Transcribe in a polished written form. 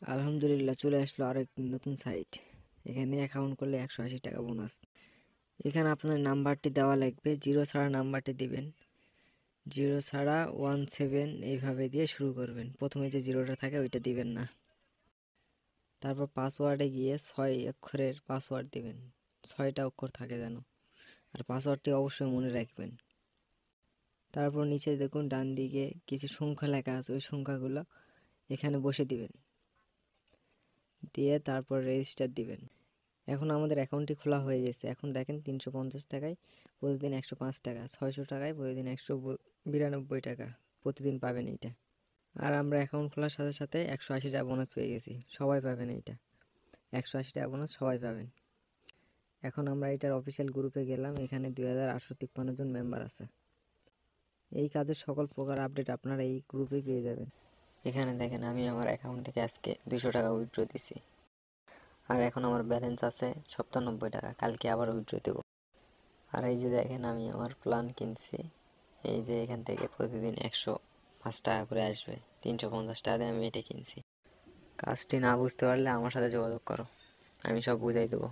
আলহামদুলিল্লাহ চলে আসলো আরেকটি নতুন সাইট। এখানে অ্যাকাউন্ট করলে 180 টাকা বোনাস। এখানে আপনার নাম্বারটি দেওয়া লাগবে, 0 ছাড়া নাম্বারটি দিবেন, 0 ছাড়া 17 এইভাবে দিয়ে শুরু করবেন। প্রথমে যে 0টা থাকে ওইটা দিবেন না। তারপর পাসওয়ার্ডে গিয়ে 6 অক্ষরের পাসওয়ার্ড দিবেন, 6টা অক্ষর থাকে যেন, আর পাসওয়ার্ডটি অবশ্যই মনে রাখবেন। তারপর নিচে দেখুন ডান দিকে কিছু সংখ্যা লেখা আছে, ওই সংখ্যাগুলো এখানে বসে দিবেন, দিয়ে তারপর রেজিস্টার দিবেন। এখন আমাদের অ্যাকাউন্টটি খোলা হয়ে গেছে। এখন দেখেন 350 টাকায় প্রতিদিন 105 টাকা, 600 টাকায় প্রতিদিন 192 টাকা প্রতিদিন পাবেন এইটা। আর আমরা অ্যাকাউন্ট খোলার সাথে সাথে 180 টাকা বোনাস পেয়ে গেছি। সবাই পাবেন এইটা, 180 টাকা বোনাস সবাই পাবেন। এখন আমরা এটার অফিসিয়াল গ্রুপে গেলাম, এখানে 2853 জন মেম্বার আছে। এই কাজের সকল প্রকার আপডেট আপনারা এই গ্রুপেই পেয়ে যাবেন। এখানে দেখেন আমি আমার অ্যাকাউন্ট থেকে আজকে 200 টাকা উইথড্র দিছি, আর এখন আমার ব্যালেন্স আছে 97 টাকা, কালকে আবার উইথড্র দেবো। আর এই যে দেখেন আমি আমার প্ল্যান কিনছি, এই যে এখান থেকে প্রতিদিন 105 টাকা করে আসবে, 350 টাকা দিয়ে আমি এটা কিনছি। কাজটি না বুঝতে পারলে আমার সাথে যোগাযোগ করো, আমি সব বুঝাই দেবো।